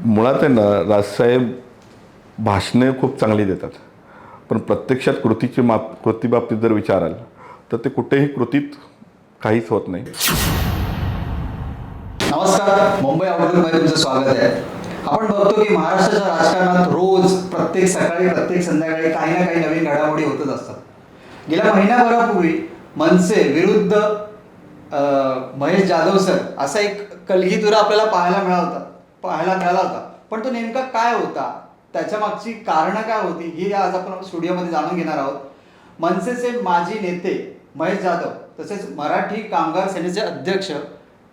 मुळात आहे ना, राजसाहेब भाषणे खूप चांगली देतात, पण प्रत्यक्षात कृतीबाबतीत जर विचाराल तर ते कुठेही कृतीत काहीच होत नाही. नमस्कार, मुंबई आउटलुकमध्ये तुमचं स्वागत आहे. आपण बघतो की महाराष्ट्राच्या राजकारणात रोज प्रत्येक सकाळी प्रत्येक संध्याकाळी काही ना काही नवीन घडामोडी होतच असतात. गेल्या महिन्याभरापूर्वी मनसे विरुद्ध महेश जाधव सर असा एक कलगीतुरा आपल्याला पाहायला मिळाला होता. पण तो नेमका काय होता, त्याच्या मागची कारणं काय होती, ही आज आपण स्टुडिओमध्ये जाणून घेणार आहोत. मनसेचे माजी नेते महेश जाधव तसेच मराठी कामगार सेनेचे अध्यक्ष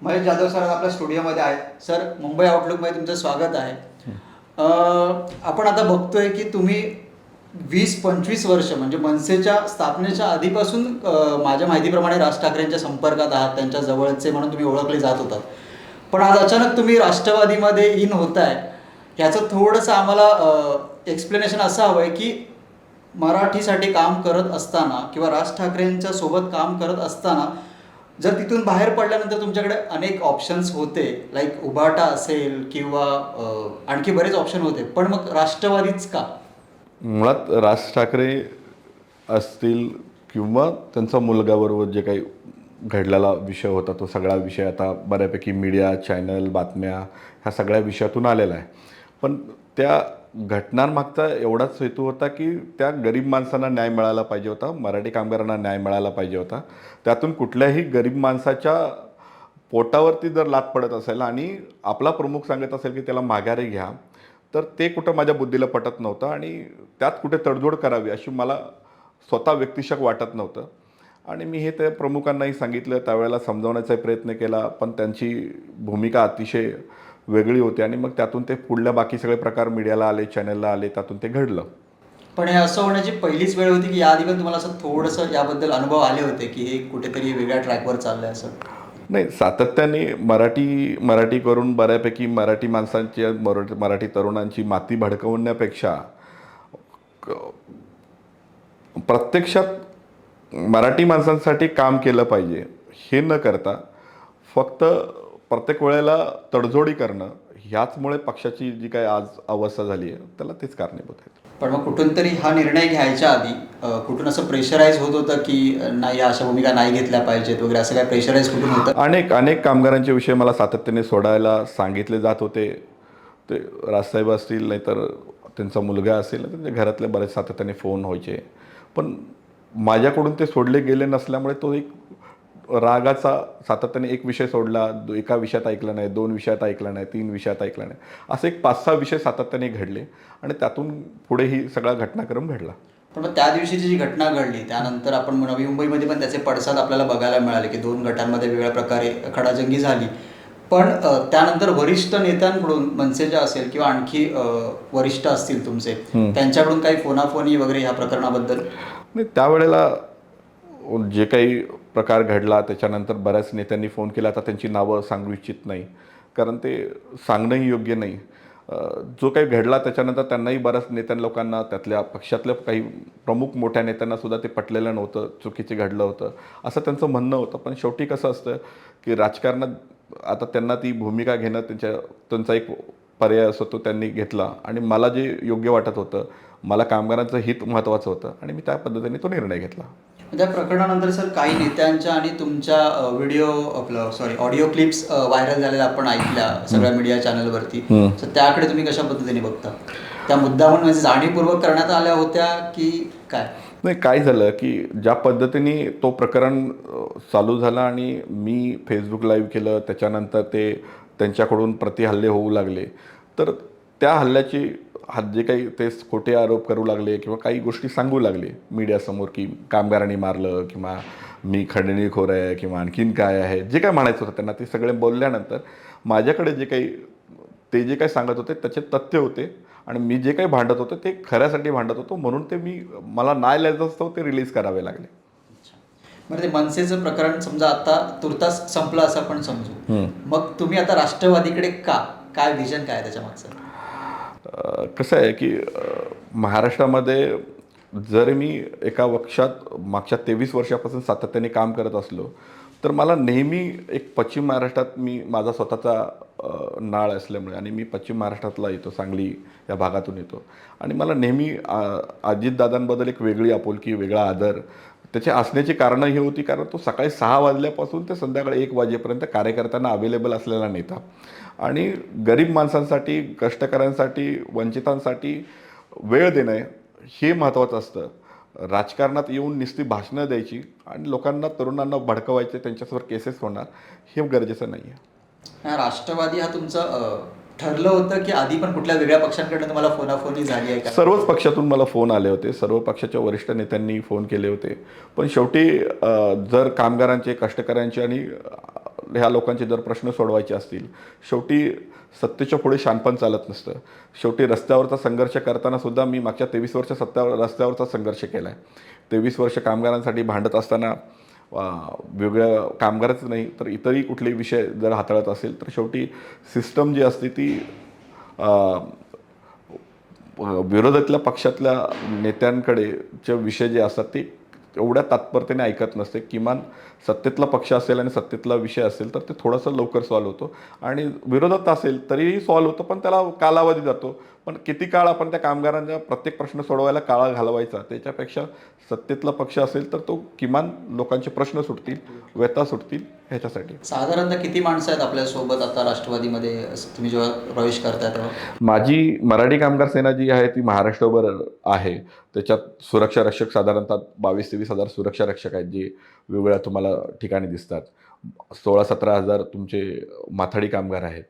महेश जाधव सर आपल्या स्टुडिओमध्ये आहेत. सर, मुंबई आउटलुकमध्ये तुमचं स्वागत आहे. आपण आता बघतोय की तुम्ही 20-25 वर्ष म्हणजे मनसेच्या स्थापनेच्या आधीपासून माझ्या माहितीप्रमाणे राज ठाकरेंच्या संपर्कात आहात, त्यांच्या जवळचे म्हणून तुम्ही ओळखले जात होतात. पण आज अचानक तुम्ही राष्ट्रवादीमध्ये इन होताय. ह्याचं थोडंसं आम्हाला एक्सप्लेनेशन असं हवं आहे की मराठीसाठी काम करत असताना किंवा राज ठाकरेंच्या सोबत काम करत असताना जर तिथून बाहेर पडल्यानंतर तुमच्याकडे अनेक ऑप्शन्स होते, लाईक उभाटा असेल किंवा आणखी बरेच ऑप्शन होते, पण मग राष्ट्रवादीच का? मुळात राज ठाकरे असतील किंवा त्यांचा मुलगाबरोबर जे काही घडलेला विषय होता, तो सगळा विषय आता बऱ्यापैकी मीडिया चॅनल बातम्या ह्या सगळ्या विषयातून आलेला आहे. पण त्या घटनांमागचा एवढाच हेतू होता की त्या गरीब माणसांना न्याय मिळाला पाहिजे होता, मराठी कामगारांना न्याय मिळाला पाहिजे होता. त्यातून कुठल्याही गरीब माणसाच्या पोटावरती जर लात पडत असेल आणि आपला प्रमुख सांगत असेल की त्याला माघारी घ्या, तर ते कुठं माझ्या बुद्धीला पटत नव्हतं आणि त्यात कुठे तडजोड करावी अशी मला स्वतः व्यक्तिशक वाटत नव्हतं. आणि मी हे त्या प्रमुखांनाही सांगितलं, त्यावेळेला समजावण्याचा प्रयत्न केला, पण त्यांची भूमिका अतिशय वेगळी होती आणि मग त्यातून ते पुढल्या बाकी सगळे प्रकार मीडियाला आले, चॅनलला आले, त्यातून ते घडलं. पण हे असं होण्याची पहिलीच वेळ होती की याआधी पण तुम्हाला असं थोडंसं याबद्दल अनुभव आले होते की हे कुठेतरी वेगळ्या ट्रॅकवर चाललंय असं? नाही, सातत्याने मराठी करून बऱ्यापैकी मराठी माणसांची मराठी तरुणांची माती भडकवण्यापेक्षा प्रत्यक्षात मराठी माणसांसाठी काम केलं पाहिजे हे न करता फक्त प्रत्येक वेळेला तडजोडी करणं, ह्याचमुळे पक्षाची जी काही आज अवस्था झाली आहे त्याला तेच कारणीभूत आहेत. पण मग कुठून तरी हा निर्णय घ्यायच्या आधी कुठून असं प्रेशराईज होत होतं की नाही, अशा भूमिका नाही घेतल्या पाहिजेत वगैरे, असं काय प्रेशराईज कुठून होतं? अनेक कामगारांचे विषय मला सातत्याने सोडायला सांगितले जात होते. ते राजसाहेब असतील, नाहीतर त्यांचा मुलगा असेल, त्यांच्या घरातले बरेच सातत्याने फोन व्हायचे. पण माझ्याकडून ते सोडले गेले नसल्यामुळे तो एक रागाचा सातत्याने एक विषय सोडला, एका विषयात ऐकला नाही, 2 विषयात ऐकला नाही, 3 विषयात ऐकला नाही, असे एक 5-6 विषय सातत्याने घडले आणि त्यातून पुढे ही सगळा घटनाक्रम घडला. पण मग त्या दिवशीची जी घटना घडली त्यानंतर आपण नवी मुंबईमध्ये पण त्याचे पडसाद आपल्याला बघायला मिळाले की 2 गटांमध्ये वेगळ्या प्रकारे खडाजंगी झाली. पण त्यानंतर वरिष्ठ नेत्यांकडून मनसेच्या असेल किंवा आणखी वरिष्ठ असतील तुमचे, त्यांच्याकडून काही फोनाफोनी वगैरे ह्या प्रकरणाबद्दल? नाही, त्यावेळेला जे काही प्रकार घडला त्याच्यानंतर बऱ्याच नेत्यांनी फोन केला. आता त्यांची नावं सांगू इच्छित नाही, कारण ते सांगणंही योग्य नाही. जो काही घडला त्याच्यानंतर त्यांनाही बऱ्याच लोकांना, त्यातल्या पक्षातल्या काही प्रमुख मोठ्या नेत्यांनासुद्धा ते पटलेलं नव्हतं, चुकीचे घडलं होतं असं त्यांचं म्हणणं होतं. पण शेवटी कसं असतं की राजकारणात आता त्यांना ती भूमिका घेणं त्यांचा एक पर्याय असतो, तो त्यांनी घेतला आणि मला जे योग्य वाटत होतं, मला कामगारांचं हित महत्त्वाचं होतं आणि मी त्या पद्धतीने तो निर्णय घेतला. त्या प्रकरणानंतर सर काही नेत्यांच्या आणि तुमच्या ऑडिओ क्लिप्स व्हायरल झालेल्या आपण ऐकल्या सगळ्या मीडिया चॅनलवरती. तर त्याकडे तुम्ही कशा पद्धतीने बघता? त्या मुद्दामून म्हणजे जाणीवपूर्वक करण्यात आल्या होत्या की काय? नाही, काय झालं की ज्या पद्धतीने तो प्रकरण चालू झाला आणि मी फेसबुक लाईव्ह केलं, त्याच्यानंतर ते त्यांच्याकडून प्रतिहल्ले होऊ लागले, तर त्या हल्ल्याची जे काही ते खोटे आरोप करू लागले किंवा काही गोष्टी सांगू लागले मीडियासमोर की कामगारांनी मारलं किंवा मी खंडणीखोर आहे किंवा आणखीन काय आहे, जे काय म्हणायचं होतं त्यांना ते सगळे बोलल्यानंतर माझ्याकडे जे काही सांगत होते त्याचे तथ्य होते आणि मी जे काही भांडत होतो ते खऱ्यासाठी भांडत होतो, म्हणून मला नाईलाजास्तव असतो ते रिलीज करावे लागले. बरं, ते मनसेचं प्रकरण समजा आता तुर्तास संपलं असं आपण समजू, मग तुम्ही आता राष्ट्रवादीकडे का? काय विजन काय त्याच्या मागचं? कसं आहे की महाराष्ट्रामध्ये जर मी एका पक्षात मागच्या 23 वर्षापासून सातत्याने काम करत असलो, तर मला नेहमी एक पश्चिम महाराष्ट्रात मी माझा स्वतःचा नाळ असल्यामुळे आणि मी पश्चिम महाराष्ट्रातला येतो, सांगली या भागातून येतो आणि मला नेहमी अजितदादांबद्दल एक वेगळी आपुलकी, वेगळा आदर त्याची असण्याची कारणं ही होती, कारण तो सकाळी 6 वाजल्यापासून ते संध्याकाळी 1 वाजेपर्यंत कार्यकर्त्यांना अवेलेबल असलेला नेता आणि गरीब माणसांसाठी, कष्टकऱ्यांसाठी, वंचितांसाठी वेळ देणं हे महत्त्वाचं असतं. राजकारणात येऊन नुसती भाषणं द्यायची आणि लोकांना, तरुणांना भडकवायचे, त्यांच्यासमोर केसेस होणार हे गरजेचं नाही आहे. राष्ट्रवादी हा तुमचं ठरलं होतं की आधी पण कुठल्या वेगळ्या पक्षांकडनं तुम्हाला फोनाफोनी झाली आहे का? सर्वच पक्षातून मला फोन आले होते, सर्व पक्षाच्या वरिष्ठ नेत्यांनी फोन केले होते, पण शेवटी जर कामगारांचे, कष्टकऱ्यांचे आणि ह्या लोकांचे जर प्रश्न सोडवायचे असतील, शेवटी सत्तेच्या पुढे शानपण चालत नसतं. शेवटी रस्त्यावरचा संघर्ष करताना सुद्धा मी मागच्या 23 वर्ष रस्त्यावरचा संघर्ष केला आहे. 23 वर्ष कामगारांसाठी भांडत असताना वेगळ्या कामगारच नाही तर इतरही कुठलेही विषय जर हाताळत असेल तर शेवटी सिस्टम जी असते ती विरोधातल्या पक्षातल्या नेत्यांकडेचे विषय जे असतात ते एवढ्या तात्परतेने ऐकत नसते. किमान सत्तेतला पक्ष असेल आणि सत्तेतला विषय असेल तर ते थोडंसं लवकर सॉल्व्ह होतो आणि विरोधात असेल तरीही सॉल्व्ह होतं, पण त्याला कालावधी जातो. पण किती काळ आपण त्या कामगारांचा प्रत्येक प्रश्न सोडवायला काळ घालवायचा, त्याच्यापेक्षा सत्तेतला पक्ष असेल तर तो किमान लोकांचे प्रश्न सुटतील, व्यथा सुटतील ह्याच्यासाठी. साधारणतः किती माणसं आहेत आपल्यासोबत आता राष्ट्रवादीमध्ये तुम्ही जेव्हा प्रवेश करताय तेव्हा? माझी मराठी कामगार सेना जी आहे ती महाराष्ट्रभर आहे. त्याच्यात सुरक्षा रक्षक साधारणतः 22-23 हजार सुरक्षा रक्षक आहेत, जे वेगवेगळ्या तुम्हाला ठिकाणी दिसतात. 16-17 हजार तुमचे माथाडी कामगार आहेत.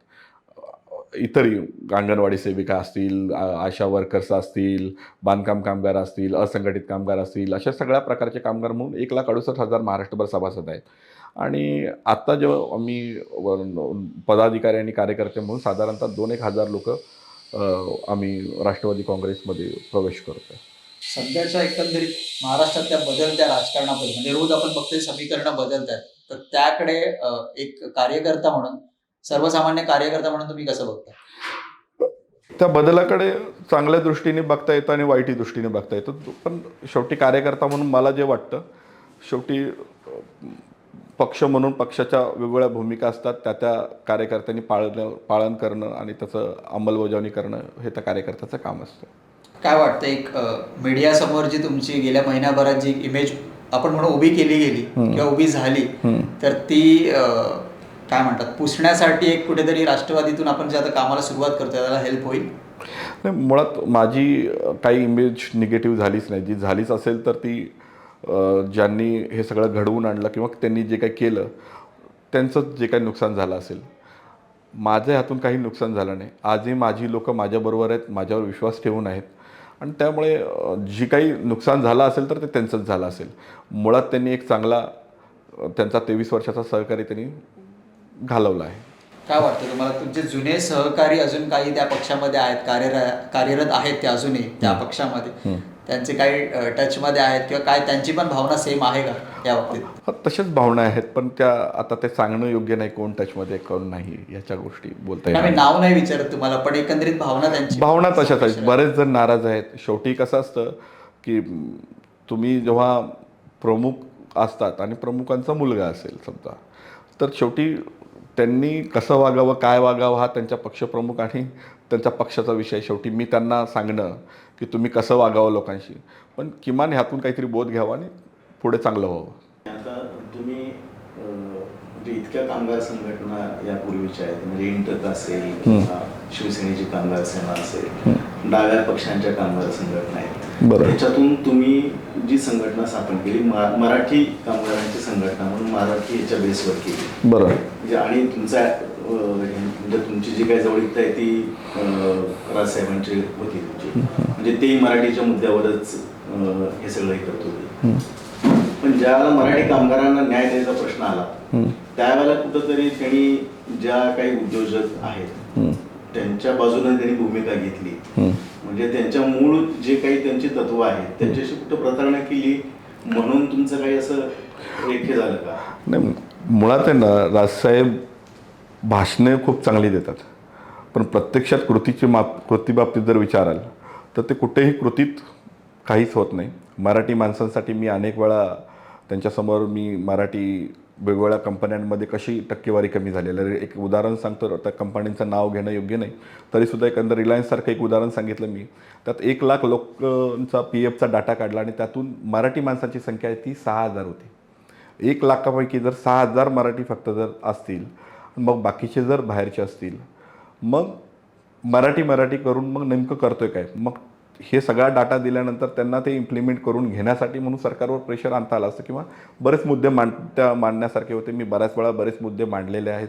इतरही अंगणवाडी सेविका असतील, आशा वर्कर्स असतील, बांधकाम कामगार असतील, असंघटित कामगार असतील, अशा सगळ्या प्रकारचे कामगार म्हणून 1,68,000 महाराष्ट्रभर सभासद आहेत. आणि आत्ता जेव्हा आम्ही पदाधिकारी आणि कार्यकर्ते म्हणून साधारणतः 2-1 हजार लोक आम्ही राष्ट्रवादी काँग्रेसमध्ये प्रवेश करतो. सध्याच्या एकंदरीत महाराष्ट्रातल्या बदलत्या राजकारणाबद्दल, म्हणजे रोज आपण बघतोय समीकरणं बदलत आहेत, तर त्याकडे एक कार्यकर्ता म्हणून, सर्वसामान्य कार्यकर्ता म्हणून तुम्ही कसं बघता? त्या बदलाकडे चांगल्या दृष्टीने बघता येतं आणि वाईट दृष्टीने बघता येतं. पण शेवटी कार्यकर्ता म्हणून मला जे वाटतं, शेवटी पक्ष म्हणून पक्षाच्या वेगवेगळ्या भूमिका असतात, त्या कार्यकर्त्यांनी पालन करणं आणि त्याचं अंमलबजावणी करणं हे त्या कार्यकर्त्याचं काम असतं. काय वाटतं, एक मीडियासमोर जी तुमची गेल्या महिन्याभरात जी इमेज आपण म्हणून उभी केली गेली किंवा उभी झाली, तर ती काय म्हणतात पुसण्यासाठी एक कुठेतरी राष्ट्रवादीतून आपण जे आता कामाला सुरुवात करतोय त्याला हेल्प होईल? नाही, मुळात माझी काही इमेज निगेटिव्ह झालीच नाही. जी झालीच असेल तर ती ज्यांनी हे सगळं घडवून आणलं किंवा त्यांनी जे काही केलं त्यांचं जे काही नुकसान झालं असेल. माझ्या हातून काही नुकसान झालं नाही. आजही माझी लोक माझ्याबरोबर आहेत, माझ्यावर विश्वास ठेवून आहेत आणि त्यामुळे जी काही नुकसान झालं असेल तर ते त्यांचंच झालं असेल. मुळात त्यांनी एक चांगला त्यांचा 23 वर्षाचा सहकारी त्यांनी घालवला आहे. काय वाटतं तुम्हाला, तुमचे जुने सहकारी अजून काही त्या पक्षामध्ये आहेत, कार्यरत आहेत ते अजूनही त्या पक्षामध्ये, त्यांचे काही टचमध्ये आहेत किंवा काय त्यांची पण भावना सेम आहे का या बाबतीत? तशाच भावना आहेत, पण त्या आता ते सांगणं योग्य नाही कोण टचमध्ये कोण नाही याच्या गोष्टी बोलता येईल. मी नाव नाही विचारत तुम्हाला, पण एकंदरीत भावना त्यांची भावना तशाच आहेत. बरेच जण नाराज आहेत. शेवटी कसं असतं की तुम्ही जेव्हा प्रमुख असतात आणि प्रमुखांचा मुलगा असेल समजा, तर शेवटी त्यांनी कसं वागावं, काय वागावं हा त्यांच्या पक्षप्रमुख आणि त्यांच्या पक्षाचा विषय. शेवटी मी त्यांना सांगणं की तुम्ही कसं वागावं लोकांशी, पण किमान ह्यातून काहीतरी बोध घ्यावा आणि पुढे चांगलं व्हावं. आता तुम्ही म्हणजे इतक्या कामगार संघटना यापूर्वीच्या आहेत, म्हणजे इंटक असेल किंवा शिवसेनेची कामगार सेना असेल, डाव्या पक्षांच्या कामगार संघटना आहेत. बरं. त्याच्यातून तुम्ही जी संघटना स्थापन केली, मराठी कामगारांची संघटना म्हणून मराठी याच्या बेसवर केली. बरं. म्हणजे आणि तुमचा म्हणजे तुमची जी काही जवळीकता आहे ती राजसाहेबांची होती तुमची, म्हणजे तेही मराठीच्या मुद्द्यावरच हे सगळं करत होते. पण ज्यावेळेला मराठी कामगारांना न्याय द्यायचा प्रश्न आला त्यावेळेला कुठंतरी त्यांनी ज्या काही उद्योजक आहेत त्यांच्या बाजूने त्यांनी भूमिका घेतली. म्हणजे त्यांच्या मूळ जे काही त्यांची तत्व आहेत त्यांच्याशी कुठं प्रतारणा केली म्हणून तुमचं काही असं एक हे झालं का? नाही, मुळात आहे ना, राजसाहेब भाषणे खूप चांगली देतात, पण प्रत्यक्षात कृतीबाबतीत जर विचाराल तर ते कुठेही कृतीत काहीच होत नाही. मराठी माणसांसाठी मी अनेक वेळा त्यांच्यासमोर मी मराठी वेगवेगळ्या कंपन्यांमध्ये कशी टक्केवारी कमी झालेली आहे. एक उदाहरण सांगतो, त्या कंपनीचं नाव घेणं योग्य नाही, तरीसुद्धा एकंदर रिलायन्ससारखं एक उदाहरण सांगितलं मी. त्यात 1,00,000 लोकांचा PFचा डाटा काढला आणि त्यातून मराठी माणसांची संख्या आहे ती 6,000 होती. 1,00,000पैकी जर 6,000 मराठी फक्त जर असतील, मग बाकीचे जर बाहेरचे असतील, मग मराठी करून मग नेमकं करतोय काय? मग हे सगळा डाटा दिल्यानंतर त्यांना ते इम्प्लिमेंट करून घेण्यासाठी म्हणून सरकारवर प्रेशर आणता आलं असतं किंवा बरेच मुद्दे मांडण्यासारखे होते. मी बऱ्याच वेळा बरेच मुद्दे मांडलेले आहेत.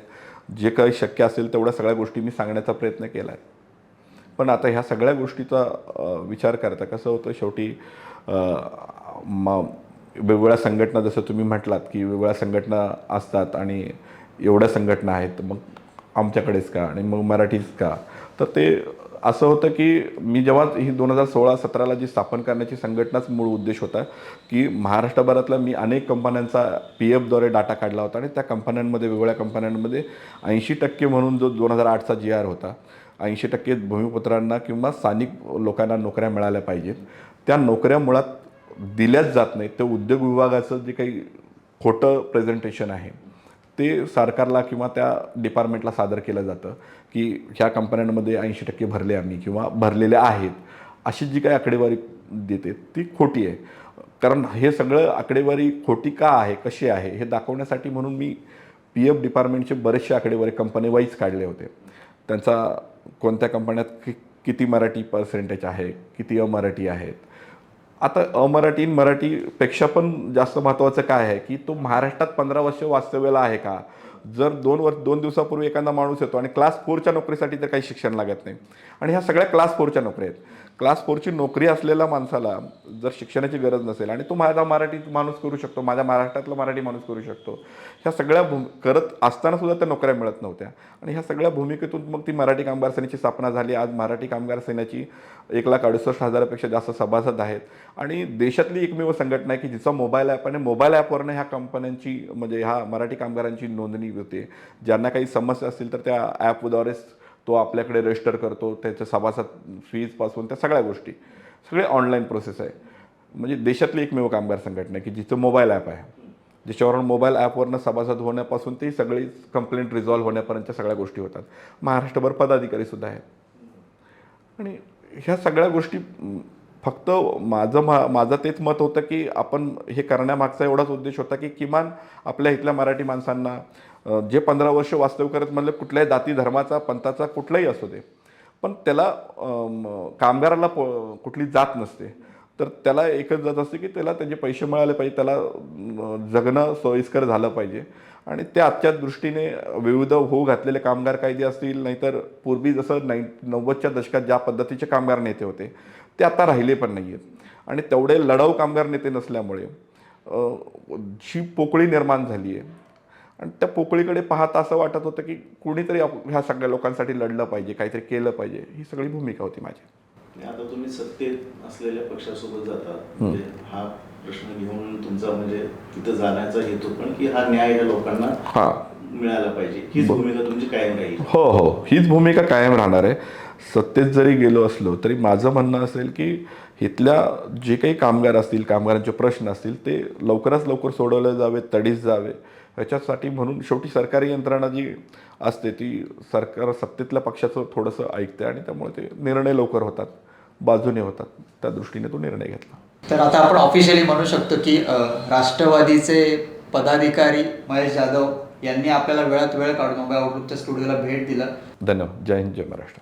जे काही शक्य असेल तेवढ्या सगळ्या गोष्टी मी सांगण्याचा प्रयत्न केला आहे. पण आता ह्या सगळ्या गोष्टीचा विचार करता कसं होतं, शेवटी वेगवेगळ्या संघटना, जसं तुम्ही म्हटलात की वेगवेगळ्या संघटना असतात आणि एवढ्या संघटना आहेत, मग आमच्याकडेच का आणि मग मराठीच का? तर ते असं होतं की मी जेव्हा ही 2016-17ला जी स्थापन करण्याची संघटनाच मूळ उद्देश होता की महाराष्ट्रभरातल्या मी अनेक कंपन्यांचा PFद्वारे डाटा काढला होता आणि त्या कंपन्यांमध्ये, वेगवेगळ्या कंपन्यांमध्ये 80% म्हणून जो 2008चा GR होता, 80% भूमिपुत्रांना किंवा स्थानिक लोकांना नोकऱ्या मिळाल्या पाहिजेत. त्या नोकऱ्या मुळात दिल्याच जात नाहीत. ते उद्योग विभागाचं जे काही खोटं प्रेझेंटेशन आहे ते सरकारला किंवा त्या डिपार्टमेंटला सादर केलं जातं की ह्या कंपन्यांमध्ये 80% भरले आम्ही किंवा भरलेले आहेत, अशी जी काही आकडेवारी देते ती खोटी आहे. कारण हे सगळं आकडेवारी खोटी का आहे, कशी आहे हे दाखवण्यासाठी म्हणून मी PF डिपार्टमेंटचे बरेचसे आकडेवारी कंपनी वाईज काढले होते. त्यांचा कोणत्या कंपन्यात किती मराठी पर्सेंटेज आहे, किती अमराठी आहेत. आता अमराठी मराठीपेक्षा पण जास्त महत्त्वाचं काय आहे की तो महाराष्ट्रात 15 वर्ष वास्तव्याला आहे का? जर 2 दिवसापूर्वी एखादा माणूस येतो आणि क्लास 4च्या नोकरीसाठी तर काही शिक्षण लागत नाही आणि ह्या सगळ्या क्लास 4च्या नोकरी आहेत. क्लास 4ची नोकरी असलेल्या माणसाला जर शिक्षणाची गरज नसेल आणि तो माझा मराठी माणूस करू शकतो, माझ्या महाराष्ट्रातला मराठी माणूस करू शकतो, ह्या सगळ्या करत असताना सुद्धा त्या नोकऱ्या मिळत नव्हत्या. आणि ह्या सगळ्या भूमिकेतून मग ती मराठी कामगार सेनेची स्थापना झाली. आज मराठी कामगार सेनेची 1,68,000पेक्षा जास्त सभासद आहेत आणि देशातली एकमेव संघटना आहे की जिचा मोबाईल ॲप आणि मोबाईल ॲपवरनं ह्या कंपन्यांची, म्हणजे ह्या मराठी कामगारांची नोंदणी होते. ज्यांना काही समस्या असतील तर त्या ॲपद्वारेच तो आपल्याकडे रजिस्टर करतो. त्याच्या सभासद फीजपासून त्या सगळ्या गोष्टी सगळे ऑनलाईन प्रोसेस आहे. म्हणजे देशातली एकमेव कामगार संघटना आहे की जिचं मोबाईल ॲप आहे, ज्याच्यावरून मोबाईल ॲपवरनं सभासद होण्यापासून ती सगळी कंप्लेंट रिझॉल्व्ह होण्यापर्यंतच्या सगळ्या गोष्टी होतात. महाराष्ट्रभर पदाधिकारीसुद्धा आहेत. आणि ह्या सगळ्या गोष्टी फक्त माझं तेच मत होतं की आपण हे करण्यामागचा एवढाच उद्देश होता की किमान आपल्या इथल्या मराठी माणसांना जे 15 वर्ष वास्तव्य करत म्हणलं, कुठल्याही जाती धर्माचा पंथाचा कुठलाही असू दे, पण त्याला कामगाराला कुठली जात नसते, तर त्याला एकच जात असते की त्याला त्याचे पैसे मिळाले पाहिजे, त्याला जगणं सोयीस्कर झालं पाहिजे. आणि ते आजच्या दृष्टीने विविध होऊ घातलेले कामगार कायदे असतील, नाहीतर पूर्वी जसं 90च्या दशकात ज्या पद्धतीचे कामगार नेते होते ते आता राहिले पण नाही आहेत. आणि तेवढे लढाऊ कामगार नेते नसल्यामुळे जी पोकळी निर्माण झाली आहे आणि त्या पोकळीकडे पाहता असं वाटत होतं की कुणीतरी ह्या सगळ्या लोकांसाठी लढलं पाहिजे, काहीतरी केलं पाहिजे, ही सगळी भूमिका होती माझी. आता तुम्ही सत्तेत असलेल्या पक्षासोबत जाता, म्हणजे हा प्रश्न घेऊन तुमचा म्हणजे तिथं जाण्याचा हेतू पण की हा न्याय या लोकांना मिळाला पाहिजे, हीच भूमिका तुमची कायम राहील? हो, हीच भूमिका कायम राहणार आहे. सत्तेत जरी गेलो असलो तरी माझं म्हणणं असेल की इथल्या जे काही कामगार असतील, कामगारांचे प्रश्न असतील, ते लवकरात लवकर सोडवले जावे, तडीस जावे. ह्याच्यासाठी म्हणून शेवटी सरकारी यंत्रणा जी असते ती सरकार सत्तेतल्या पक्षाचं थोडंसं ऐकते आणि त्यामुळे ते निर्णय लवकर होतात, बाजूने होतात. त्या दृष्टीने तो निर्णय घेतला. तर आता आपण ऑफिशियली म्हणू शकतो की राष्ट्रवादीचे पदाधिकारी महेश जाधव यांनी आपल्याला वेळात वेळ काढून मोबाईल आउटलुकच्या स्टुडिओला भेट दिलं. धन्यवाद. जय हिंद, जय महाराष्ट्र.